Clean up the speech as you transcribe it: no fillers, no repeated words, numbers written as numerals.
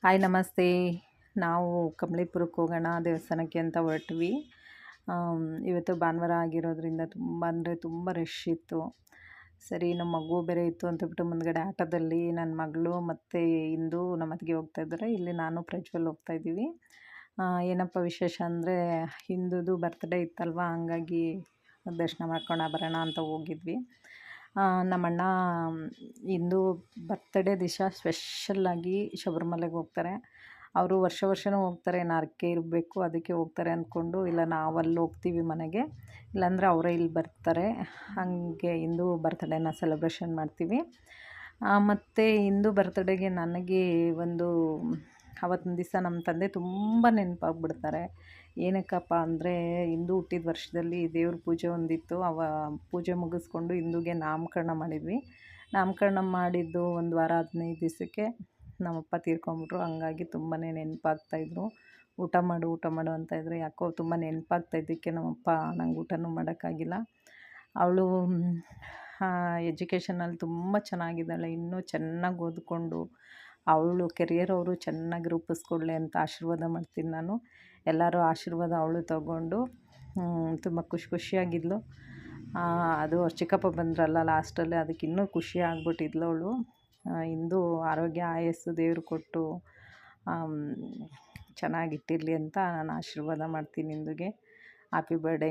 Hi ನಮಸ್ತೆ. ನಾವು ಕಮಲಾಪುರಕ್ಕೆ ಹೋಗೋಣ ದೇವಸ್ಥಾನಕ್ಕೆ ಅಂತ ಹೊರಟ್ವಿ. ಇವತ್ತು ಭಾನುವಾರ ಆಗಿರೋದ್ರಿಂದ ತುಂಬ ಅಂದರೆ ತುಂಬ ರಶ್ ಇತ್ತು. ಸರಿ, ನಮ್ಮ ಮಗು ಬೇರೆ ಇತ್ತು ಅಂತ ಬಿಟ್ಟು ಮುಂದ್ಗಡೆ ಆಟೋದಲ್ಲಿ ನನ್ನ ಮಗಳು ಮತ್ತು ಇಂದು ನಮ್ಮ ಅತ್ತಿಗೆ ಹೋಗ್ತಾಯಿದ್ದಾರೆ. ಇಲ್ಲಿ ನಾನು ಪ್ರಜ್ವಲ್ ಹೋಗ್ತಾಯಿದ್ದೀವಿ. ಏನಪ್ಪ ವಿಶೇಷ ಅಂದರೆ ಇಂದುದು ಬರ್ತ್ಡೇ ಇತ್ತಲ್ವ, ಹಂಗಾಗಿ ದರ್ಶನ ಮಾಡ್ಕೊಂಡು ಬರೋಣ ಅಂತ ಹೋಗಿದ್ವಿ. ನಮ್ಮಣ್ಣ ಇಂದು ಬರ್ತ್ಡೇ ದಿವಸ ಸ್ಪೆಷಲ್ಲಾಗಿ ಶಬರಿಮಲೆಗೆ ಹೋಗ್ತಾರೆ. ಅವರು ವರ್ಷವೂ ಹೋಗ್ತಾರೆ, ಏನು ಹರಕೆ ಇರಬೇಕು ಅದಕ್ಕೆ ಹೋಗ್ತಾರೆ ಅಂದ್ಕೊಂಡು, ಇಲ್ಲ ನಾವು ಅಲ್ಲಿ ಹೋಗ್ತೀವಿ ಮನೆಗೆ, ಇಲ್ಲಾಂದರೆ ಅವರೇ ಇಲ್ಲಿ ಬರ್ತಾರೆ. ಹಾಗೆ ಇಂದು ಬರ್ತ್ಡೇನ ಸೆಲೆಬ್ರೇಷನ್ ಮಾಡ್ತೀವಿ. ಮತ್ತು ಇಂದು ಬರ್ತ್ಡೇಗೆ ನನಗೆ ಆವತ್ತಿನ ದಿವಸ ನಮ್ಮ ತಂದೆ ತುಂಬ ನೆನಪಾಗ್ಬಿಡ್ತಾರೆ. ಏನಕ್ಕಪ್ಪ ಅಂದರೆ ಇಂದು ಹುಟ್ಟಿದ ವರ್ಷದಲ್ಲಿ ದೇವ್ರ ಪೂಜೆ ಒಂದಿತ್ತು. ಪೂಜೆ ಮುಗಿಸ್ಕೊಂಡು ಇಂದುಗೆ ನಾಮಕರಣ ಮಾಡಿದ್ವಿ. ನಾಮಕರಣ ಮಾಡಿದ್ದು 1 ವಾರ 15 ದಿವಸಕ್ಕೆ ನಮ್ಮಪ್ಪ ತೀರ್ಕೊಂಬಿಟ್ರು. ಹಂಗಾಗಿ ತುಂಬಾ ನೆನಪಾಗ್ತಾಯಿದ್ರು. ಊಟ ಮಾಡು ಅಂತಾಯಿದ್ರು. ಯಾಕೋ ತುಂಬ ನೆನಪಾಗ್ತಾಯಿದ್ದಕ್ಕೆ ನಮ್ಮಪ್ಪ ನಂಗೆ ಊಟನೂ ಮಾಡೋಕ್ಕಾಗಿಲ್ಲ. ಅವಳು ಎಜುಕೇಷನಲ್ಲಿ ತುಂಬ ಚೆನ್ನಾಗಿದ್ದಾಳೆ. ಇನ್ನೂ ಚೆನ್ನಾಗಿ ಓದಿಕೊಂಡು ಅವಳು ಕೆರಿಯರ್ ಅವರು ಚೆನ್ನಾಗಿ ರೂಪಿಸ್ಕೊಳ್ಳಿ ಅಂತ ಆಶೀರ್ವಾದ ಮಾಡ್ತೀನಿ ನಾನು. ಎಲ್ಲರೂ ಆಶೀರ್ವಾದ ಅವಳು ತಗೊಂಡು ತುಂಬ ಖುಷಿಯಾಗಿದ್ಲು. ಅದು ಅವ್ರ ಚಿಕ್ಕಪ್ಪ ಬಂದ್ರಲ್ಲ ಲಾಸ್ಟಲ್ಲಿ, ಅದಕ್ಕೆ ಇನ್ನೂ ಖುಷಿ ಆಗ್ಬಿಟ್ಟಿದ್ಲು ಅವಳು. ಇಂದು ಆರೋಗ್ಯ ಆಯಸ್ಸು ದೇವರು ಕೊಟ್ಟು ಚೆನ್ನಾಗಿಟ್ಟಿರಲಿ ಅಂತ ನಾನು ಆಶೀರ್ವಾದ ಮಾಡ್ತೀನಿ ಇಂದುಗೆ. Happy birthday.